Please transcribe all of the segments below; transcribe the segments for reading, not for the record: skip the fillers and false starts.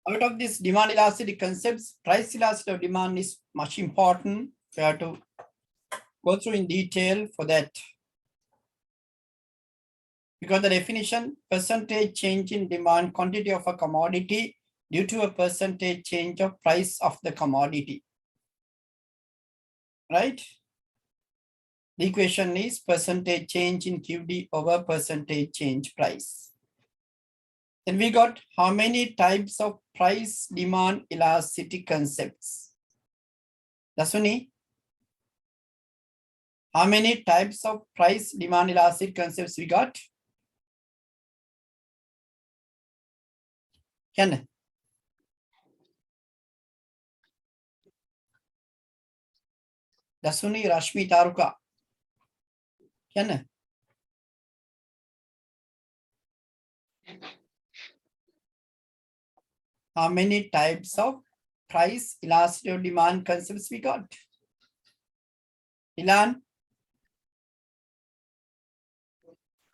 Out of this demand elasticity concepts, price elasticity of demand is much important. We have to go through in detail for that. Because the definition, percentage change in demand quantity of a commodity due to a percentage change of price of the commodity. Right? The equation is percentage change in QD over percentage change price. Then we got how many types of price demand elasticity concepts? Dasuni, how many types of price demand elasticity concepts we got? Ken? Dasuni, Rashmi, Taruka. Ken? How many types of price elasticity of demand concepts we got? Ilan?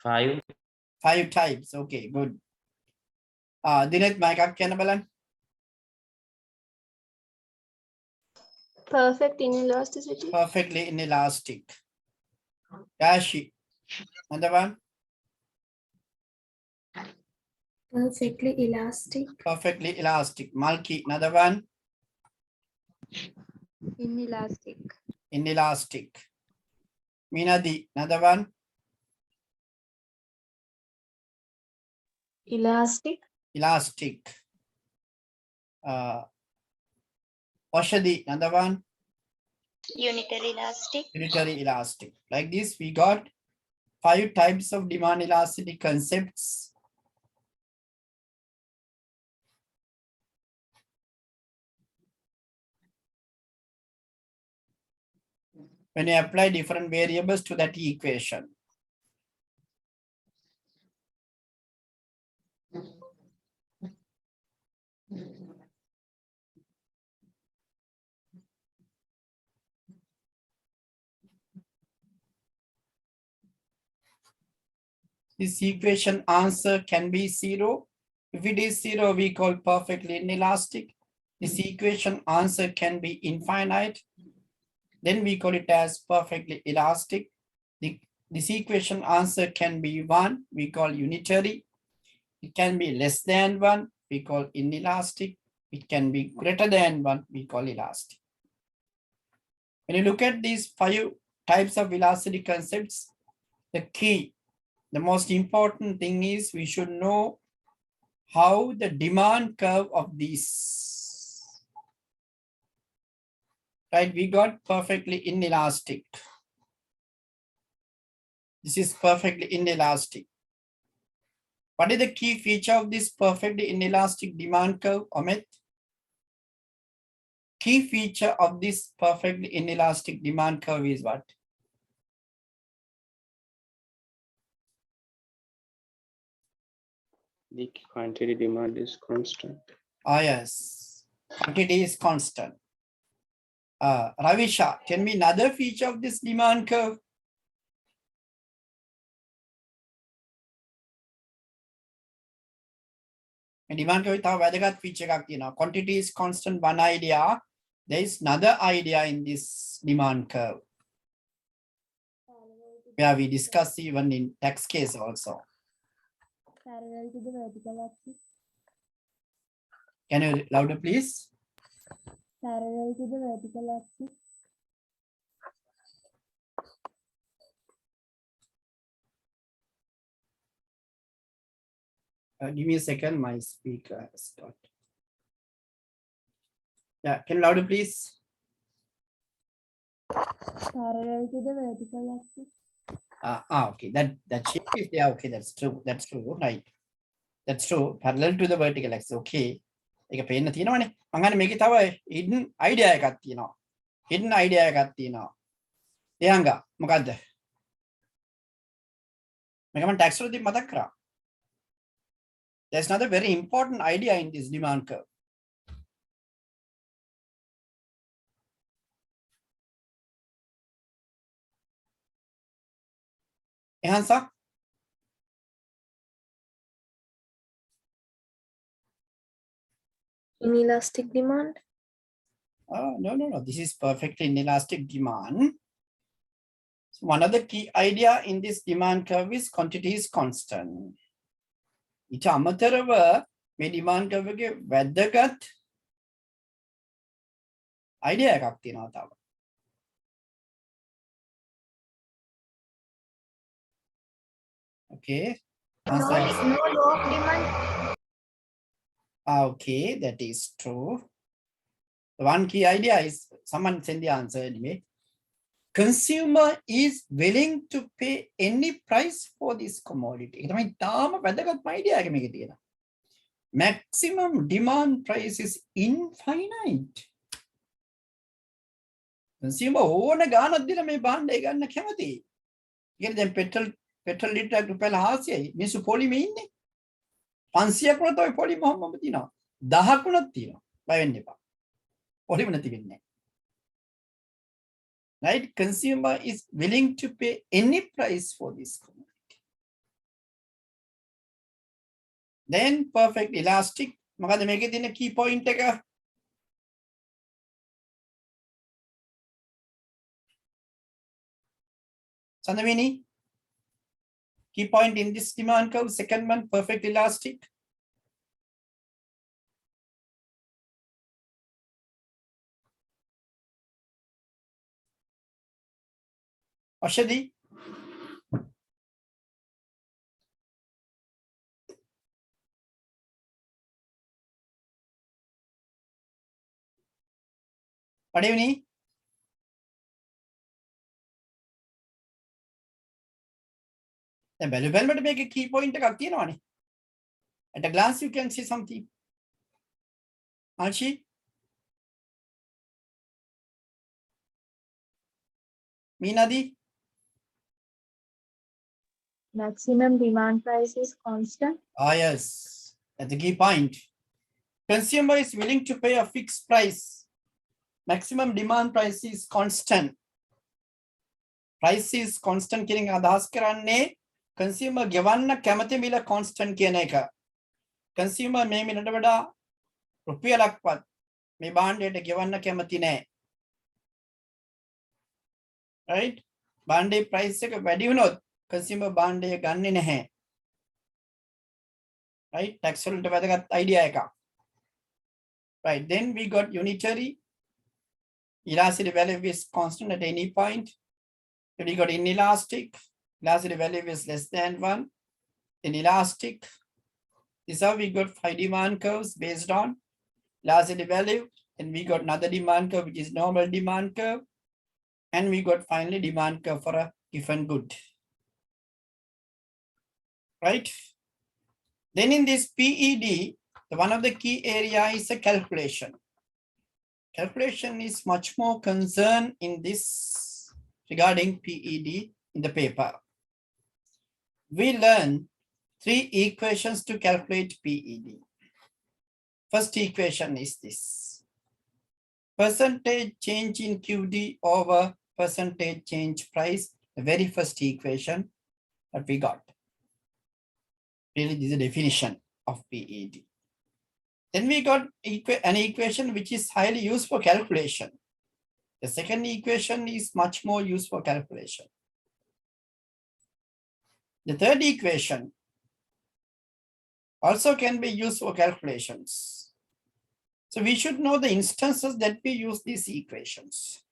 5. 5 types. Okay, good. Dinet, Mike, can balan? Perfect inelasticity. Perfectly inelastic. Yashi. Another one? Perfectly elastic. Perfectly elastic. Malki. Another one? Inelastic. Inelastic. Minadi. Another one? Elastic. Elastic. Oshadi. Another one? Unitary elastic. Unitary elastic. Like this, we got 5 types of demand elasticity concepts. When you apply different variables to that equation. This equation answer can be 0. If it is 0, we call perfectly inelastic. This equation answer can be infinite. Then we call it as perfectly elastic. This equation answer can be 1, we call unitary. It can be less than 1, we call inelastic. It can be greater than 1, we call elastic. When you look at these 5 types of elasticity concepts, the key, the most important thing is we should know how the demand curve of these. Right, we got perfectly inelastic. This is perfectly inelastic. What is the key feature of this perfectly inelastic demand curve, Amit? Key feature of this perfectly inelastic demand curve is what? The quantity demand is constant. Ah, yes, quantity is constant. Ravisha, tell me another feature of this demand curve. Demand curve is a feature. Quantity is constant, one idea. There is another idea in this demand curve. Yeah, we discussed even in tax case also. Parallel to the vertical axis. Can you louder, please? Parallel to the vertical axis. Give me a second, my speaker has stopped. Yeah, can you louder, please? Parallel to the vertical axis. Okay, that shape is there. Okay, that's true. That's true, right? That's true. Parallel to the vertical axis. Okay. Like a pen na තියෙනවනේ. මං අහන්නේ මේකේ තව hidden idea එකක් තියෙනවා. Hidden idea එකක් තියෙනවා. එයංගා මොකද්ද? මේක මම tax වලදී මතක් කරා. There's another very important idea in this demand curve. Ehansa? Inelastic demand. Oh, no. This is perfectly inelastic demand. So one of the key idea in this demand curve is quantity is constant. ඊට අමතරව මේ demand curve එකේ වැදගත් idea එකක් තියෙනවා තව. Okay. Answer is No law of demand. okay, that is true. The one key idea is someone send the answer anyway. Consumer is willing to pay any price for this commodity. ඒක තමයි තාම වැදගත්ම idea එක මේකේ තියෙනවා. Maximum demand price is infinite. Consumer ඕන ගානක් දීලා මේ භාණ්ඩය ගන්න කැමතියි. කියන්නේ දැන් පෙට්‍රල් ලිටරයක් රුපියල් 400යි. මිනිස්සු පොලිමේ ඉන්නේ. 500ක් වුණත් ඔය පොලිම හැමෝම තියෙනවා. 1000ක් වුණත් තියෙනවා. බය වෙන්න එපා. පොලිම නැති වෙන්නේ නැහැ. Right? Consumer is willing to pay any price for this commodity. Then perfect elastic. මොකද මේකේ තියෙන key point එක? Sandhavini? Key point in this demand curve, second one, perfect elastic. Ashadi? Padevini? දැන් බැලුවලට මේකේ key point එකක් තියෙනවානේ. At a glance you can see something. Anshi? Meenadi? Maximum demand price is constant. Ah, yes. That's the key point. Consumer is willing to pay a fixed price. Maximum demand price is constant. Price is constant කියන එක අදහස් කරන්නේ consumer ගෙවන්න කැමති මිල constant කියන එක. Consumer මේ මිලට වඩා රුපියලක්වත් මේ භාණ්ඩයට ගෙවන්න කැමති නැහැ. Right? භාණ්ඩේ price එක වැඩි වුණොත් consumer භාණ්ඩය ගන්නෙ නැහැ. Right? Tax වලට වැදගත් idea එකක්. Right, then we got unitary. Elasticity value is constant at any point. Then we got inelastic. Elasticity value is less than 1. Inelastic. This is how we got 5 demand curves based on elasticity value. And we got another demand curve, which is normal demand curve. And we got finally demand curve for a given good. Right? Then in this PED, one of the key area is a calculation. Calculation is much more concerned in this regarding PED in the paper. We learn 3 equations to calculate PED. First equation is this. Percentage change in QD over percentage change price. The very first equation that we got. Really, this is a definition of PED. Then we got an equation which is highly used for calculation. The second equation is much more used for calculation. The third equation also can be used for calculations. So we should know the instances that we use these equations.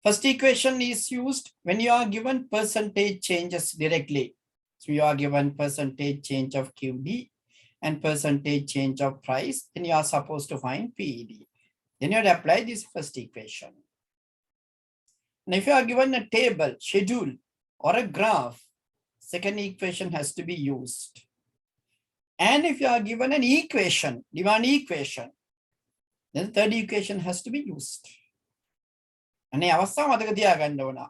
First equation is used when you are given percentage changes directly. So you are given percentage change of QD and percentage change of price, then you are supposed to find PED. Then you have to apply this first equation. And if you are given a table, schedule, or a graph, second equation has to be used. And if you are given an equation, demand equation, then third equation has to be used. And අවස්ථාව මතක තියාගන්න ඕන.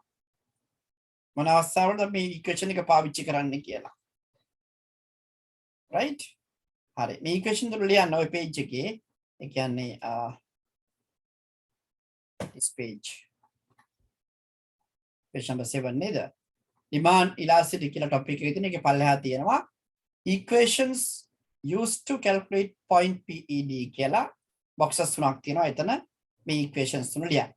මොන අවස්ථාවලද මේ equation එක පාවිච්චි කරන්න කියලා. Right? හරි. මේ equation තුන ලියන්න ඔය page එකේ. ඒ කියන්නේ this page. Page number 7 නේද? Demand elasticity කියලා topic එකේ තියෙන එකේ පල්ලෙහා තියෙනවා equations used to calculate point PED කියලා boxes තුනක් තියෙනවා. එතන මේ equations තුන ලියන්න.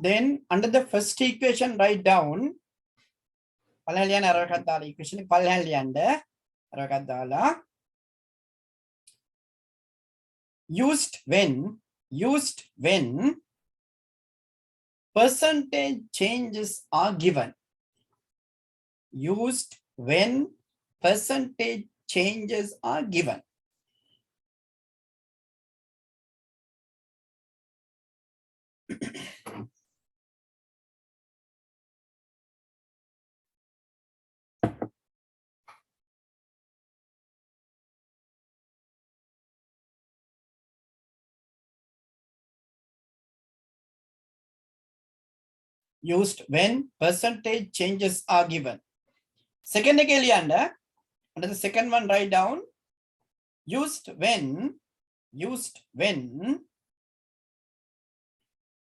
Then under the first equation, write down equation used when percentage changes are given. Used when percentage changes are given. Used when percentage changes are given. Second under the second one, write down used when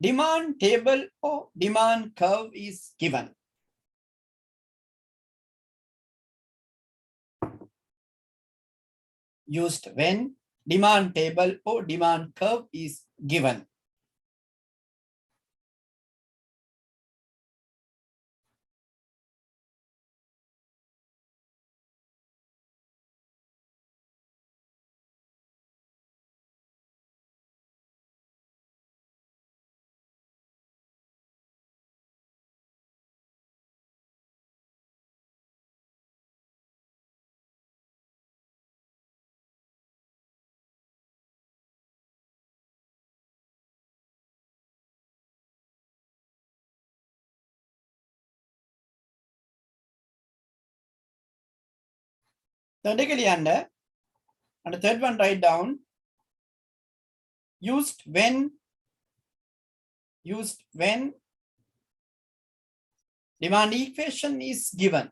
demand table or demand curve is given. Used when demand table or demand curve is given. and the third one write down used when demand equation is given.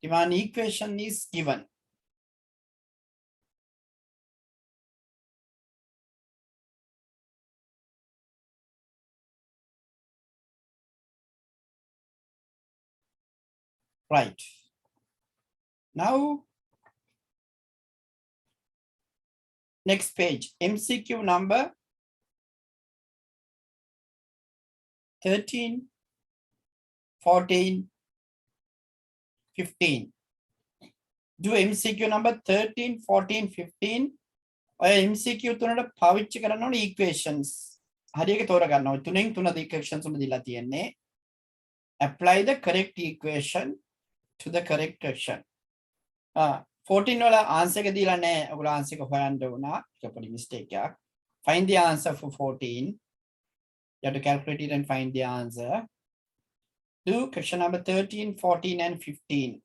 Demand equation is given. Right. Now, next page, MCQ number 13, 14, 15. Do MCQ number 13, 14, 15. ඔය MCQ තුනට පාවිච්චි කරන්න ඕනේ equations. හරියට තෝරා ගන්න ඕනේ. තුනෙන් තුන equations උඹ දීලා තියෙන්නේ. Apply the correct equation to the correct question. 14 වල answer එක දීලා නැහැ. ඔයගොල්ලෝ answer එක හොයන්න උනා. ඒක පොඩි mistake එකක්. Find the answer for 14. You have to calculate it and find the answer. Do question number 13, 14 and 15.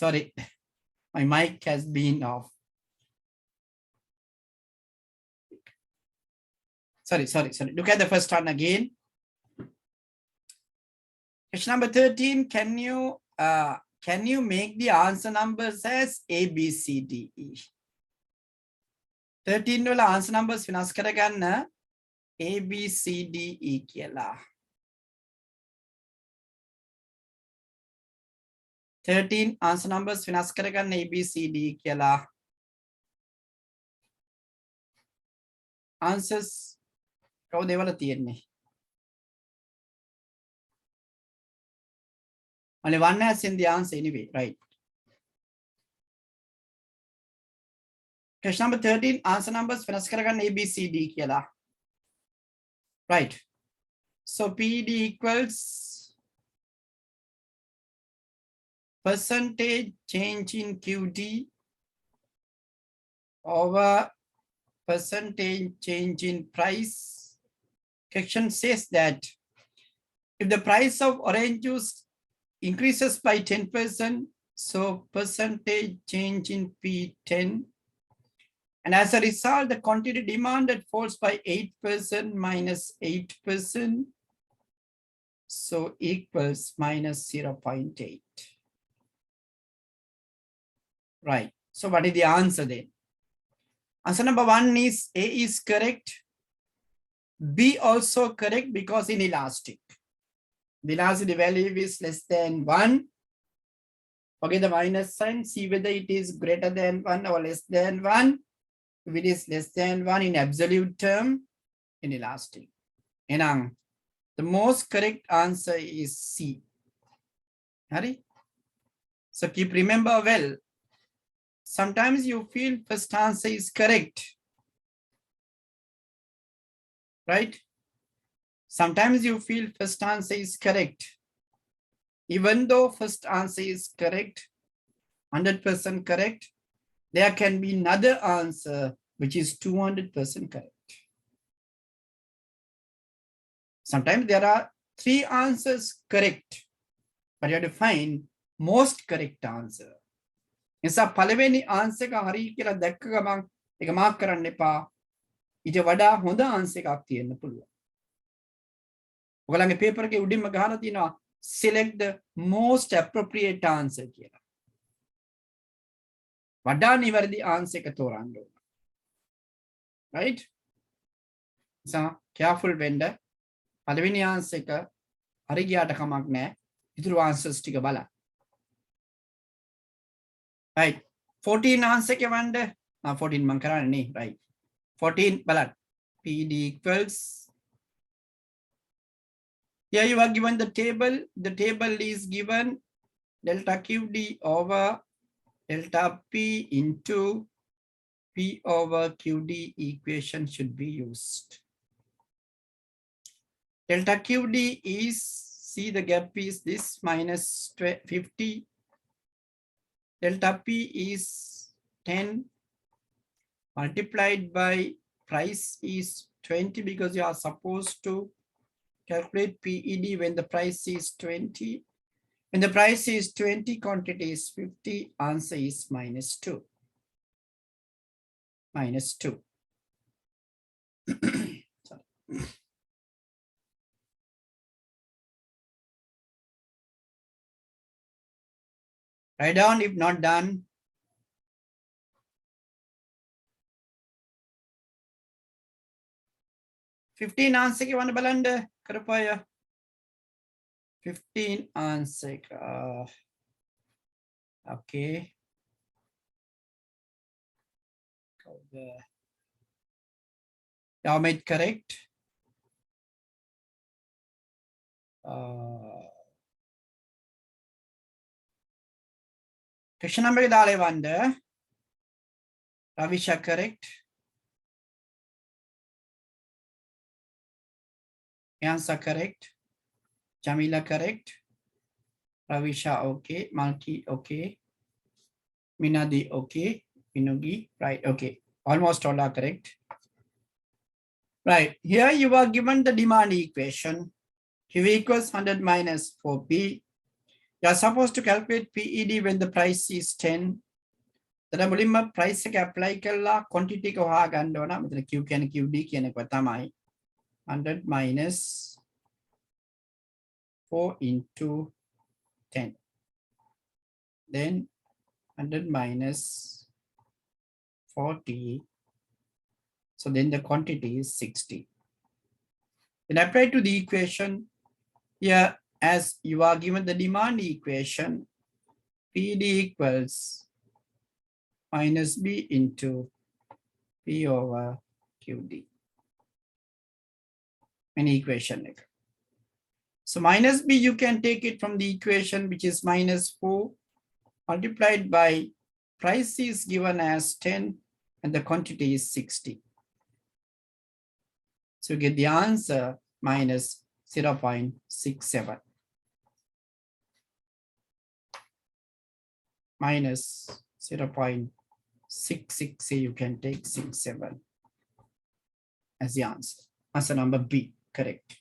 Sorry, my mic has been off. Sorry. Look at the first one again. Question number 13. Can you make the answer numbers as A, B, C, D, E? 13 වල answer numbers වෙනස් කරගන්න A, B, C, D, E කියලා. 13 answer numbers වෙනස් කරගන්න A, B, C, D කියලා. Answers කවුද ඒවල තියෙන්නේ? Only one has in the answer anyway, right? Question number 13, answer numbers වෙනස් කරගන්න A, B, C, D කියලා. Right. So PD equals percentage change in QD over percentage change in price. Question says that if the price of orange juice increases by 10%, so percentage change in P10. And as a result, the quantity demanded falls by 8% minus 8%. So equals minus 0.8. Right. So what is the answer then? Answer number 1 is A is correct. B also correct because inelastic. The velocity value is less than 1. Forget the minus sign. See whether it is greater than 1 or less than 1. If it is less than 1 in absolute term, inelastic. And the most correct answer is C. Hari? So keep remember well. Sometimes you feel first answer is correct. Right? Sometimes you feel first answer is correct. Even though first answer is correct, 100% correct, there can be another answer which is 200% correct. Sometimes there are 3 answers correct, but you have to find most correct answer. නිසා පළවෙනි answer එක හරි කියලා දැක්ක ගමන් ඒක mark කරන්න එපා. ඊට වඩා හොඳ answer එකක් තියෙන්න පුළුවන්. ඔයගලගේ paper එකේ උඩින්ම ගහලා තියෙනවා select the most appropriate answer කියලා. වඩා නිවැරදි answer එක තෝරන්න ඕන. Right? So careful වෙන්න. පළවෙනි answer එක හරි ගියාට කමක් නැහැ. ඉතුරු answers ටික බලන්න. Right. 14 answer එක වණ්ඩ. 14 මං කරන්නේ නේ. Right. 14 බලන්න. PD equals. Here you are given the table. The table is given delta QD over delta P into P over QD equation should be used. Delta QD is, see the gap is this minus 50. Delta P is 10 multiplied by price is 20 because you are supposed to calculate PED when the price is 20. When the price is 20, quantity is 50, answer is minus 2. Minus 2. Sorry. Write down if not done. $15 answer के वाने बलंड कर पाया 15 answer okay now made correct question number dale wanda Ravisha correct answer correct Jamila correct Ravisha okay Malki okay Minadi okay Minugi right okay almost all are correct right here you are given the demand equation Q equals 100 minus 4P You are supposed to calculate PED when the price is 10. The මුලින්ම price එක apply කරලා quantity එක හොයා ගන්න ඕන. මෙතන Q කියන්නේ QD කියන එක තමයි 100 minus 4 into 10. Then 100 minus 40. So then the quantity is 60. Then apply to the equation here as you are given the demand equation, PD equals minus B into P over QD. An equation. So minus B, you can take it from the equation, which is minus 4 multiplied by price is given as 10 and the quantity is 60. So you get the answer minus 0.67. Minus 0.66, you can take 67 as the answer. Answer number B, correct.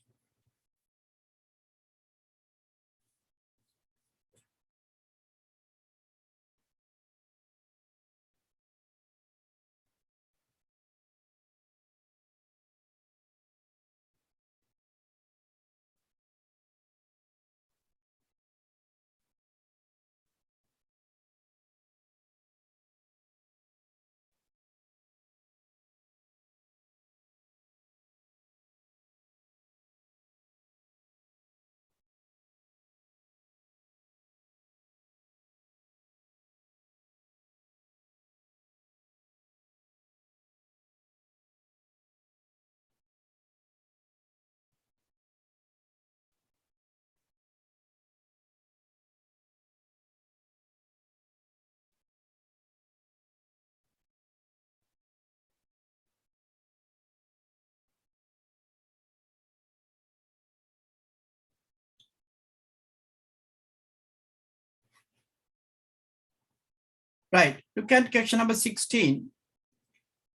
Right, look at question number 16.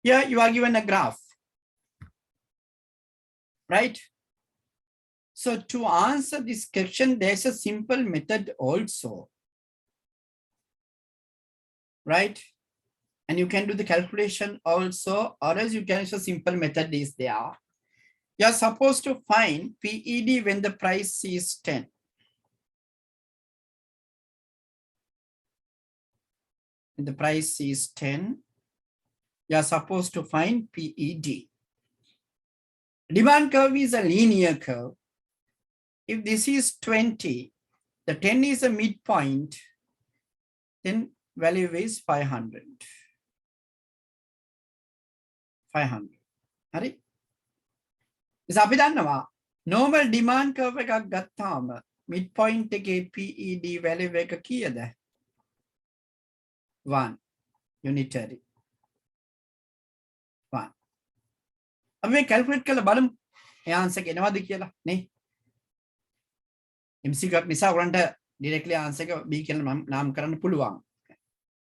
Here you are given a graph, right? So to answer this question, there's a simple method also, right? And you can do the calculation also, or else you can use a simple method is there. You're supposed to find PED when the price is 10. When the price is 10, you're supposed to find PED. Demand curve is a linear curve. If this is 20, the 10 is a midpoint, then value is 500. 500. Right? Is අපි දන්නවා normal demand curve එකක් ගත්තාම midpoint එකේ PED value එක කීයද? 1 unitary 1. අපි මේ calculate කරලා බලමු ඒ answer එක එනවද කියලා නේ. MCQ එකක් නිසා ඔයගලන්ට directly answer එක B කියලා නම් කරන්න පුළුවන්.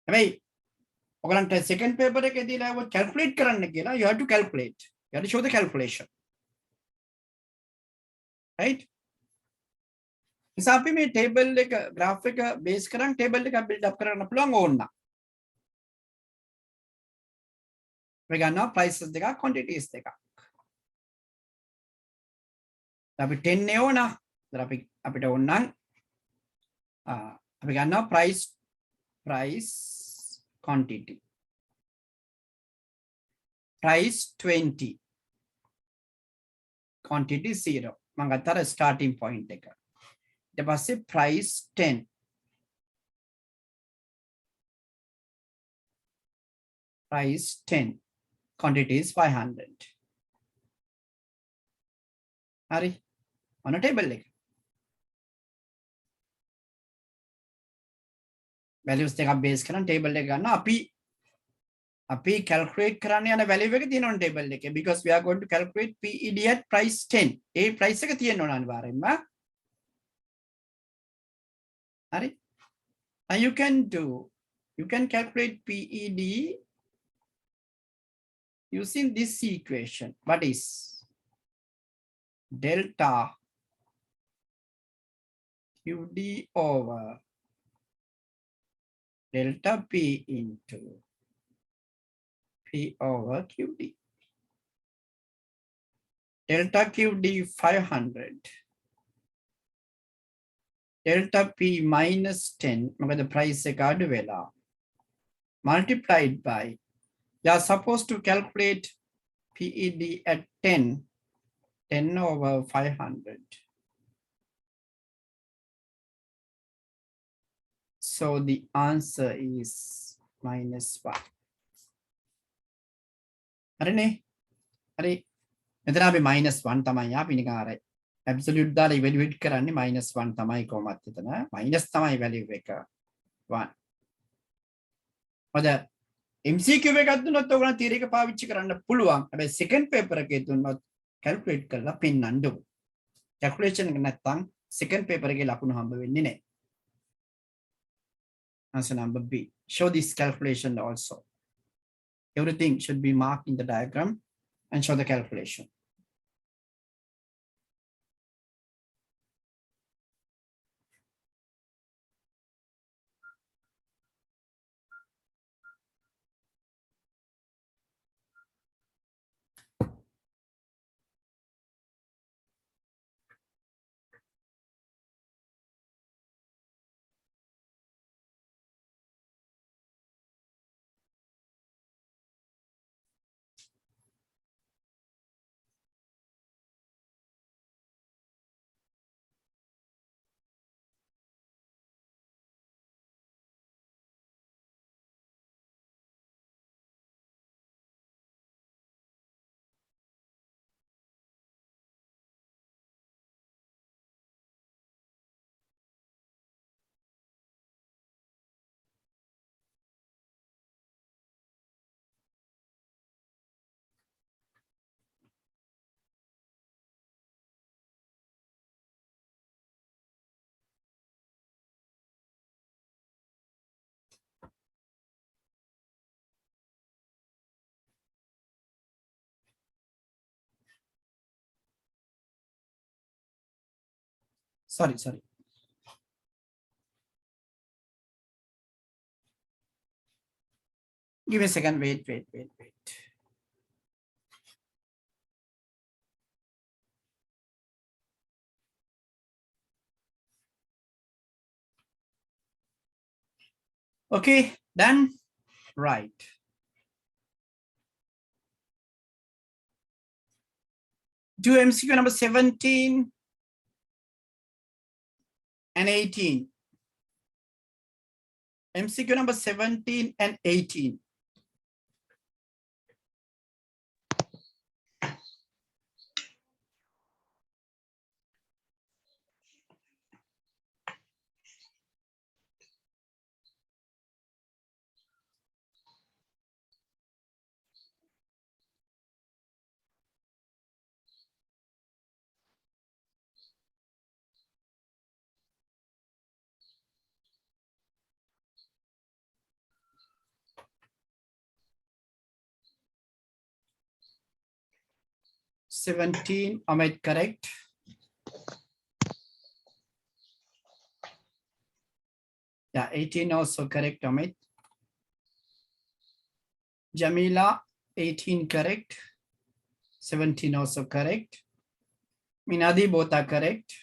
හැබැයි ඔයගලන්ට second paper එකේ දීලා ඒව calculate කරන්න කියලා you have to calculate. You have to show the calculation. Right? නිසා අපි මේ table එක graph එක base කරන් table එක build up කරන්න පුළුවන් ඕන්න. අපි ගන්නවා prices දෙකක් quantities දෙකක්. අපි 10 නේ ඕන. දැන් අපිට ඕනනම් අපි ගන්නවා price quantity. Price 20. Quantity 0. මම ගත්තා starting point එක. ඊට පස්සේ price 10. Price 10. Quantity is 500. හරි. on a table එක. values දෙකක් base කරන් table එක ගන්න අපි calculate කරන්න යන value එක තියෙනවා table එකේ because we are going to calculate PED at price 10. A price එක තියෙන්න ඕන අනිවාර්යෙන්ම. හරි. Now you can calculate PED using this equation. What is delta QD over delta P into P over QD. Delta QD 500. Delta P minus 10. The price multiplied by. You are supposed to calculate PED at 10. 10 over 500. So the answer is minus 1. Arene? Are මෙතන අපි -1 තමයි අපි නිකන් අර absolute දාලා ඉවැලුවේට් කරන්නේ -1 තමයි කොහොමත් එතන මයිනස් තමයි වැලියු එක 1. මොකද MCQ එකක් දුන්නොත් ඔයගොල්ලන් තියරි එක පාවිච්චි කරන්න පුළුවන්. හැබැයි සෙකන්ඩ් පේපර් එකේ දුන්නොත් කැල්කියුලේට් කරලා පෙන්නන්න ඕන. කැල්කියුලේෂන් එක නැත්තම් සෙකන්ඩ් පේපර් එකේ ලකුණු හම්බ වෙන්නේ නැහැ. Answer number B. Show this calculation also. Everything should be marked in the diagram and show the calculation. Sorry. Give me a second. Wait. Okay, done. Right. Do MCQ number 17 and 18. MCQ number 17 and 18. Amit correct. Yeah, 18 also correct, Amit. Jamila, 18 correct. 17 also correct. Minadi, both are correct.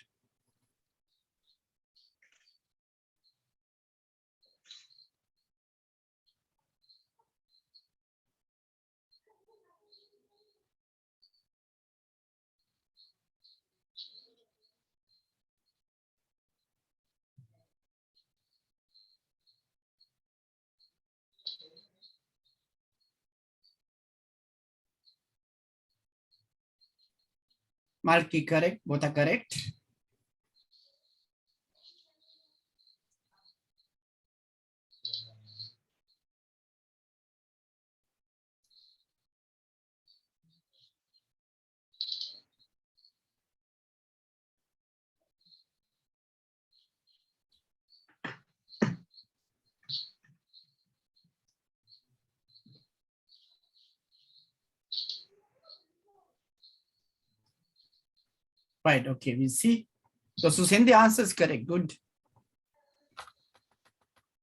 Malki correct, both are correct. Right, okay, we see. So Susan, the answer is correct. Good.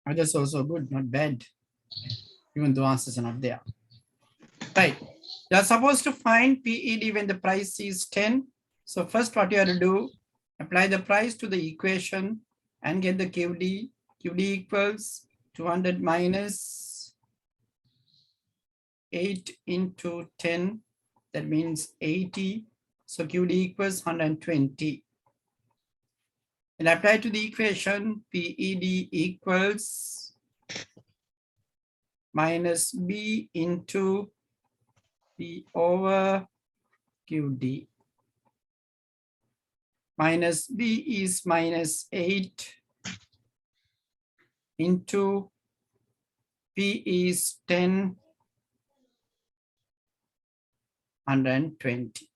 Others also good, not bad. Even though answers are not there. Right. You are supposed to find PED when the price is 10. So first what you have to do, apply the price to the equation and get the QD. QD equals 200 minus 8 into 10. That means 80. So QD equals 120. And apply to the equation, PED equals minus B into P over QD. Minus B is minus 8 into P is 10, 120.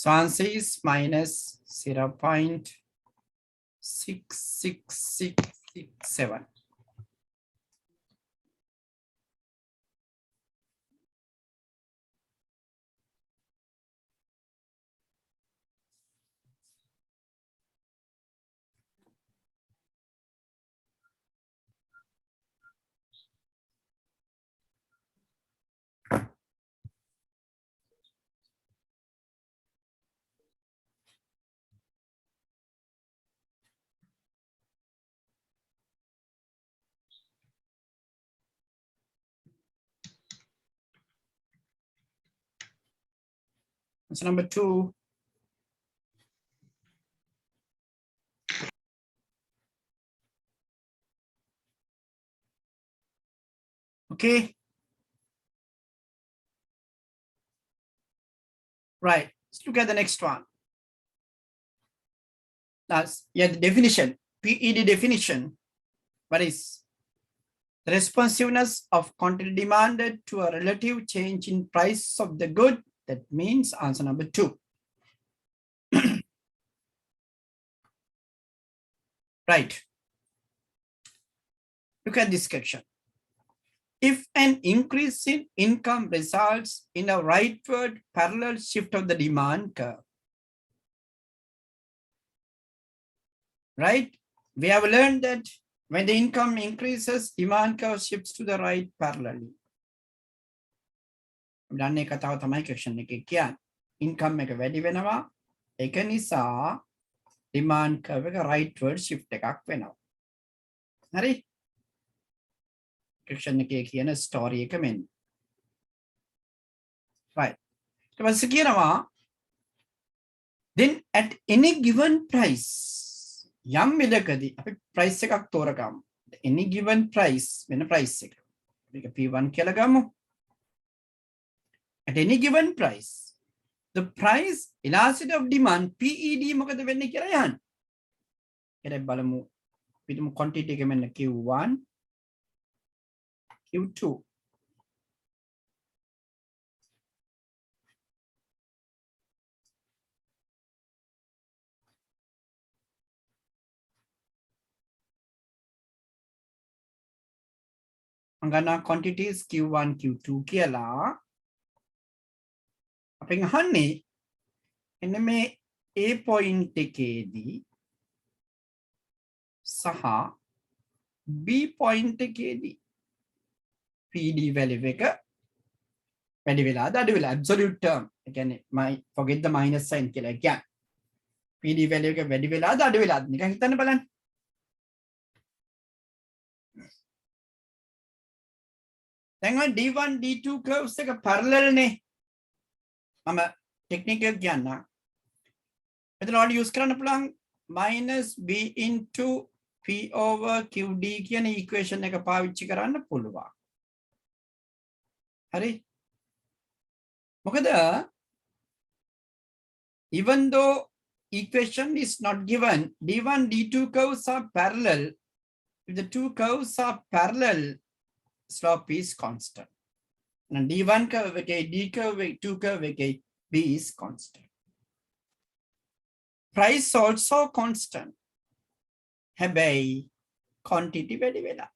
So answer is minus 0.66667. That's number 2. Okay. Right. Let's look at the next one. That's the definition. PED definition. What is the responsiveness of quantity demanded to a relative change in price of the good? That means answer number 2. Right. Look at this section. If an increase in income results in a rightward parallel shift of the demand curve, right? We have learned that when the income increases, demand curve shifts to the right parallelly. දන්නේ කතාව තමයි question එකේ කියන්නේ. Income එක වැඩි වෙනවා. ඒක නිසා demand curve එක rightward shift එකක් වෙනවා. හරි? question එකේ කියන story එක මෙන්න. Right. ඊට පස්සේ කියනවා then at any given price යම් වෙලකදී අපි price එකක් තෝරගමු. any given price වෙන price එක. මේක P1 කියලා ගමු. At any given price, the price elasticity of demand PED මොකද වෙන්නේ කියලා යහන්න. ඒකයි බලමු. පිටුම quantity එක මෙන්න Q1 Q2. අංගනා quantities Q1 Q2 කියලා අපෙන් අහන්නේ එන්න මේ A point එකේදී සහ B point එකේදී PD value එක වැඩි වෙලාද අඩු වෙලා absolute term ඒ කියන්නේ forget the minus sign කියලා කියන්නේ PD value එක වැඩි වෙලාද අඩු වෙලාද නිකන් හිතන්න බලන්න. දැන් ඔය D1 D2 curves එක parallel නේ. මම ටෙක්නික් එක කියන්න. මෙතන ඔයාලට use කරන්න පුළුවන් minus B into P over QD කියන equation එක පාවිච්චි කරන්න පුළුවන්. හරි? මොකද even though equation is not given, D1 D2 curves are parallel. If the two curves are parallel, slope is constant. And D1 curve එකේ D curve 2 curve එකේ B is constant. Price also constant. හැබැයි quantity වැඩි වෙලා.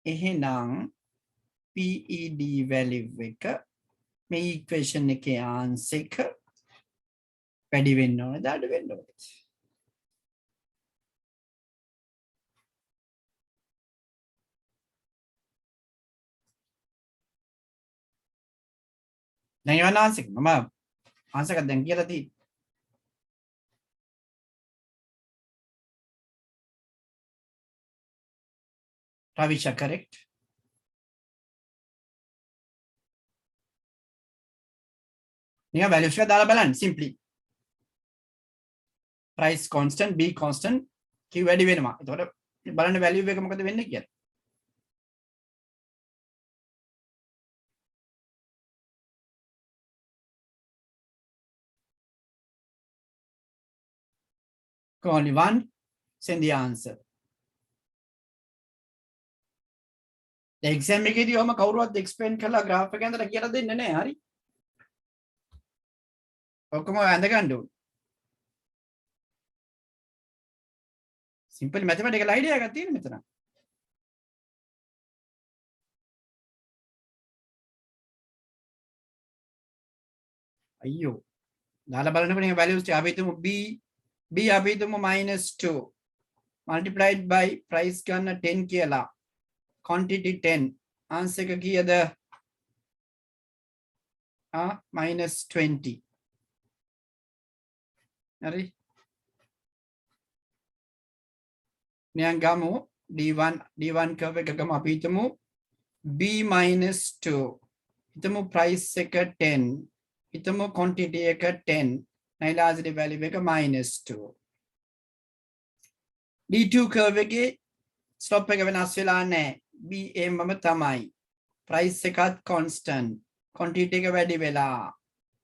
එහෙනම් PED value එක මේ equation එකේ answer එක වැඩි වෙන්න ඕනද අඩු වෙන්න ඕනද? දැන් යන answer එක මම answer එකක් දැන් කියලා තියෙන්නේ. Ravisha, correct? නිකන් values එක දාලා බලන්න simply. Price constant, B constant, Q වැඩි වෙනවා. එතකොට බලන්න value එක මොකද වෙන්නේ කියලා. Only one, send the answer. The exam එකේදී ඔහම කවුරුවත් explain කරලා graph එක ඇඳලා කියලා දෙන්නේ නැහැ. හරි? ඔක්කොම ඇඳ ගන්න ඕනේ. Simple mathematical idea එකක් තියෙන මෙතන. අයියෝ. දාලා බලනකොට values ටික අපි හිතමු B අපි හිතමු -2 multiplied by price ගන්න 10 කියලා. Quantity 10. Answer එක කීයද? -20. හරි? නියන් ගමු D1 curve එක ගමු අපි හිතමු B -2. හිතමු price එක 10. හිතමු quantity එක 10. නයිලාසිටි value එක -2. D2 curve එකේ slope එක වෙනස් වෙලා නැහැ. BMම තමයි. price එකත් constant. quantity එක වැඩි වෙලා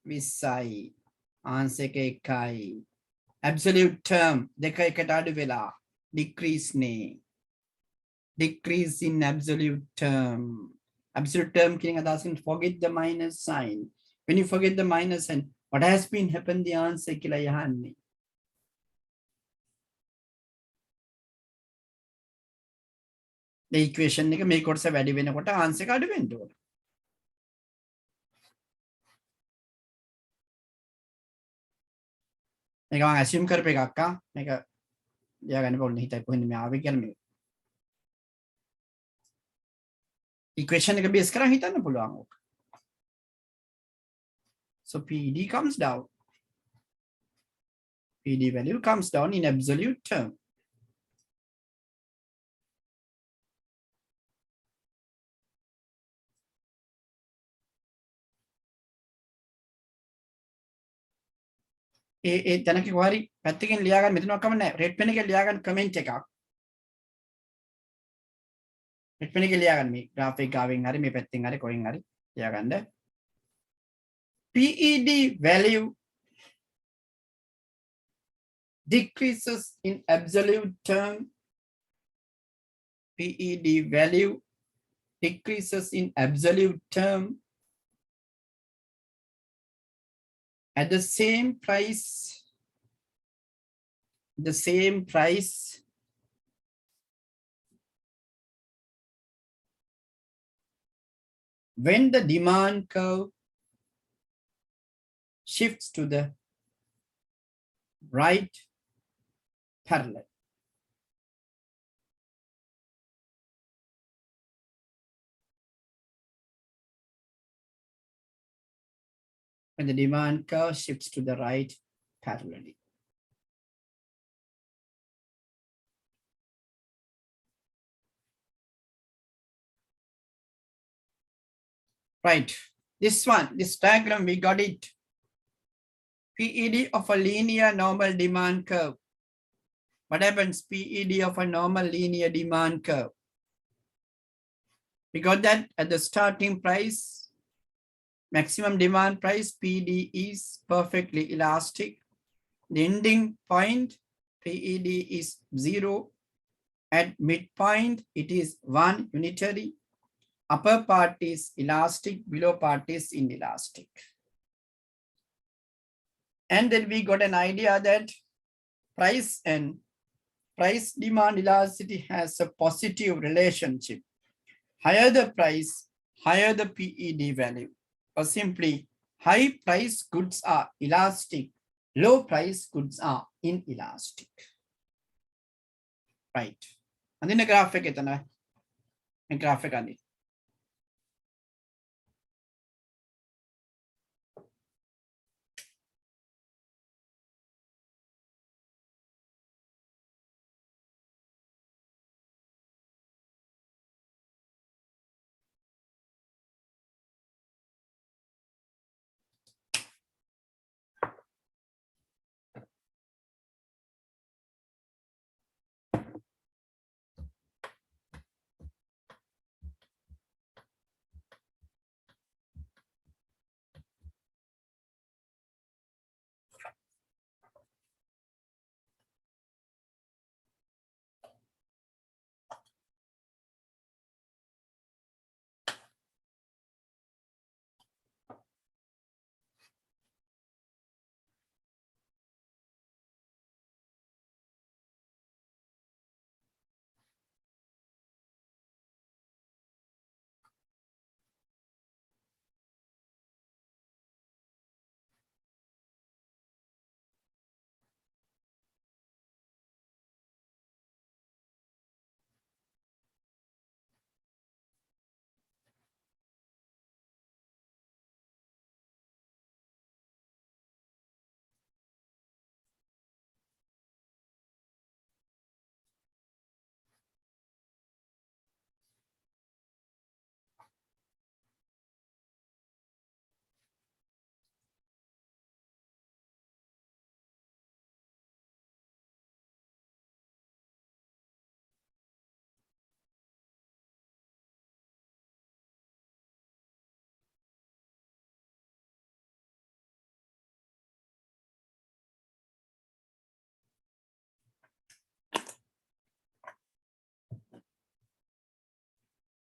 20යි. answer එක 1යි. absolute term දෙක එකට අඩු වෙලා decrease නේ. decrease in absolute term. Absolute term කියන අදහසින් forget the minus sign. When you forget the minus sign, what has been happened the answer කියලා යහන්නේ. The equation එක මේ කොටස වැඩි වෙනකොට answer එක අඩු වෙන්න ඕන. මේක මම assume කරපු එකක් අක්කා. මේක ලියාගන්න ඕනේ හිතයි කොහෙන්ද මේ ආවේ කියලා මේ. equation එක base කරන් හිතන්න පුළුවන් ඕක. So PD comes down. PD value comes down in absolute term. ඒ තැනක කොහරි පැත්තකින් ලියාගන්න මෙතනක් කම නැහැ. රෙඩ් පෙන් එකේ ලියාගන්න කමෙන්ට් එකක්. රෙඩ් පෙන් එකේ ලියාගන්න මේ graphic ගාවෙන් හරි මේ පැත්තෙන් හරි කොහෙන් හරි ලියාගන්න. PED value decreases in absolute term. PED value decreases in absolute term at the same price when the demand curve shifts to the right parallel. When the demand curve shifts to the right parallelly. Right, this diagram we got it. PED of a linear normal demand curve. What happens? PED of a normal linear demand curve. We got that at the starting price. Maximum demand price PD is perfectly elastic. The ending point PED is 0. At midpoint it is 1 unitary. Upper part is elastic, below part is inelastic. And then we got an idea that price and price demand elasticity has a positive relationship. Higher the price, higher the PED value. or simply high price goods are elastic, low price goods are inelastic. Right. And then the graphic is a graphic on it.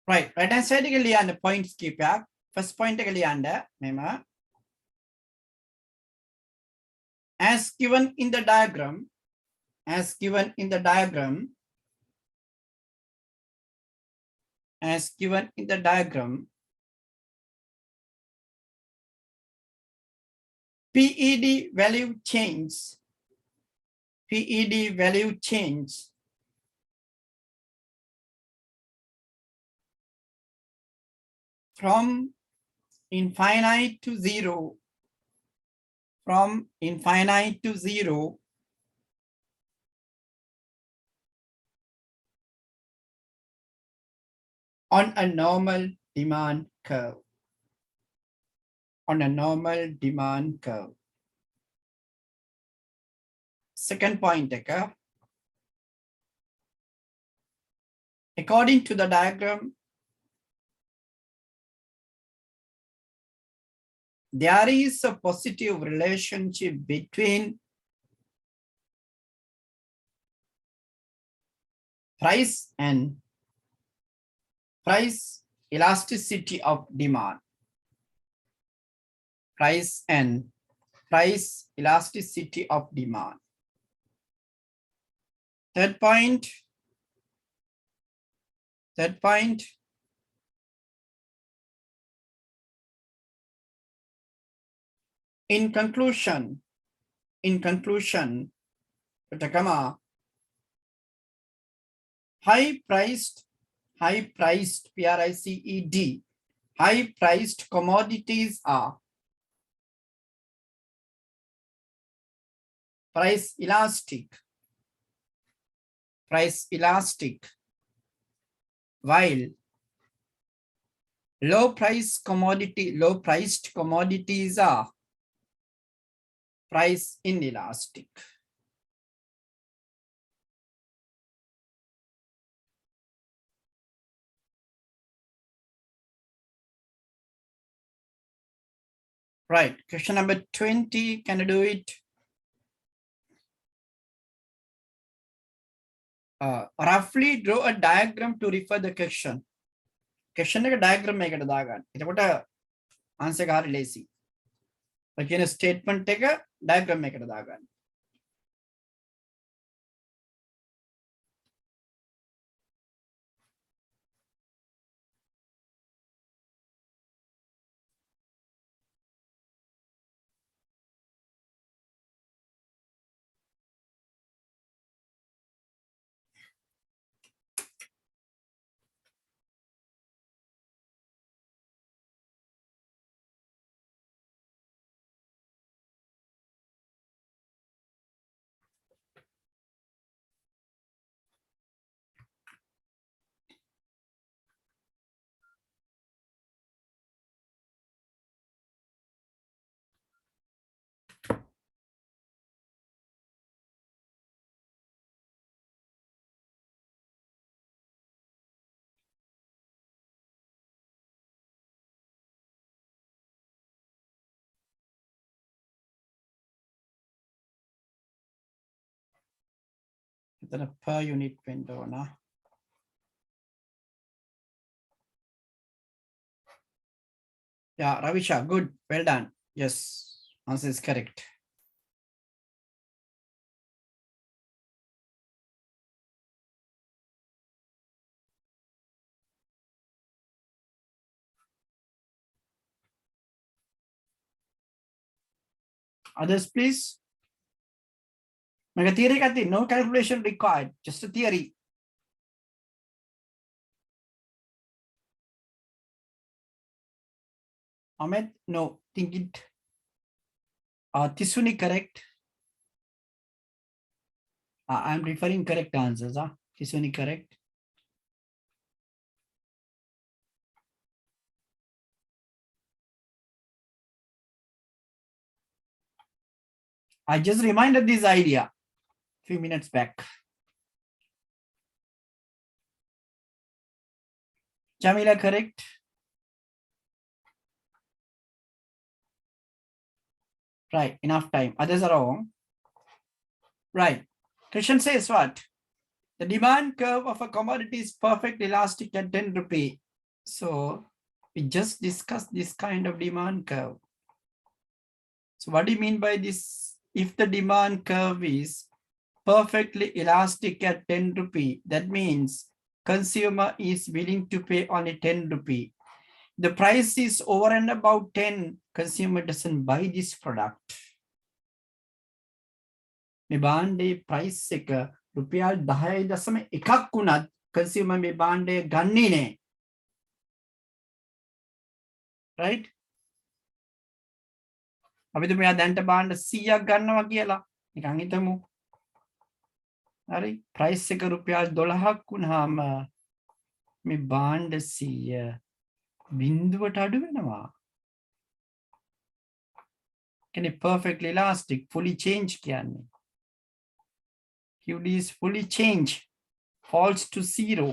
Right. Right hand side and the points keep up. First point mema. As given in the diagram, as given in the diagram, as given in the diagram, PED value change, PED value change from infinite to zero, from infinite to zero on a normal demand curve, on a normal demand curve. Second point, according to the diagram, there is a positive relationship between price and price elasticity of demand. Price and price elasticity of demand. Third point, in conclusion, high-priced, PRICED, high-priced commodities are price elastic, while low-priced commodities are price inelastic. Right, question number 20, can you do it? Roughly draw a diagram to refer the question. Question එක diagram එකකට දාගන්න. එතකොට answer එක හරි ලේසි. ඔය කියන statement එක diagram එකකට දාගන්න. per unit window na. Yeah, Ravisha, good, well done. Yes, answer is correct. Others, please. Mega theory kati, no calculation required, just a theory. Ahmed, no, think it. Tisuni, correct. I am referring correct answers. Tisuni, correct. I just reminded this idea a few minutes back. Jamila, correct. Right, enough time. Others are wrong. Right. Question says what? The demand curve of a commodity is perfect elastic at 10 rupee. So we just discussed this kind of demand curve. So what do you mean by this? If the demand curve is perfectly elastic at 10 rupee, that means consumer is willing to pay only 10 rupee. The price is over and about 10, consumer doesn't buy this product. Me bande price එක රුපියල් 10.1ක් වුණත් consumer me බාණ්ඩය ගන්නේ නෑ. Right? අපි මෙයා දැන්ට බාණ්ඩ 100ක් ගන්නවා කියලා නිකන් හිතමු. හරි? price එක රුපියල් 12ක් වුණාම මේ බාණ්ඩ 100 බිඳුවට අඩු වෙනවා. කියන්නේ perfectly elastic, fully change කියන්නේ. QD is fully changed, falls to 0.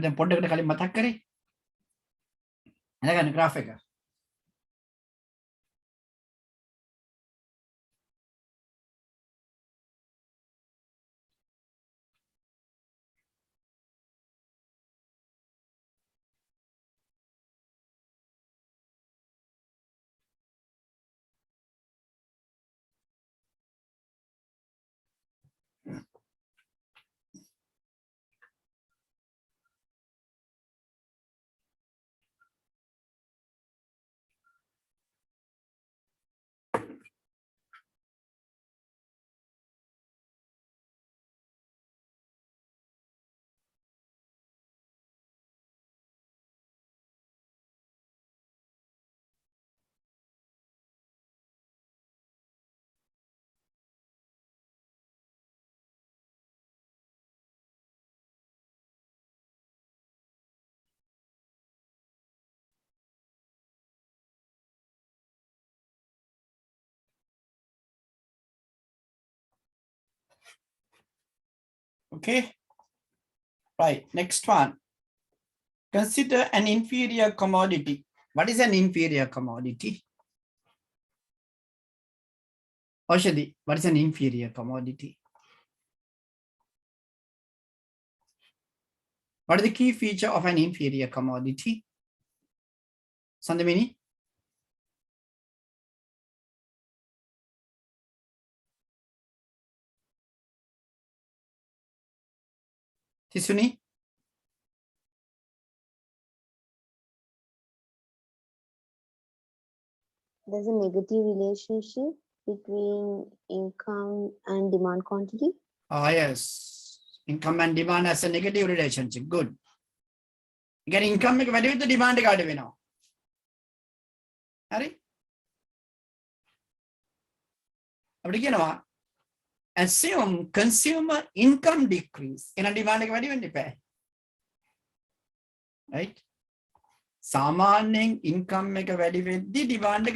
දැන් පොඩ්ඩකට කලින් මතක් කරේ. එනගන්න graph එක. Okay. Right. Next one. Consider an inferior commodity. What is an inferior commodity? Oshadi, what is an inferior commodity? What is the key feature of an inferior commodity? Sandamini? Tisuni? There's a negative relationship between income and demand quantity. Oh, yes. Income and demand has a negative relationship. Good. Again, income is with the demand. Assume consumer income decrease in a demand. Right? Samanning income make a value with the demand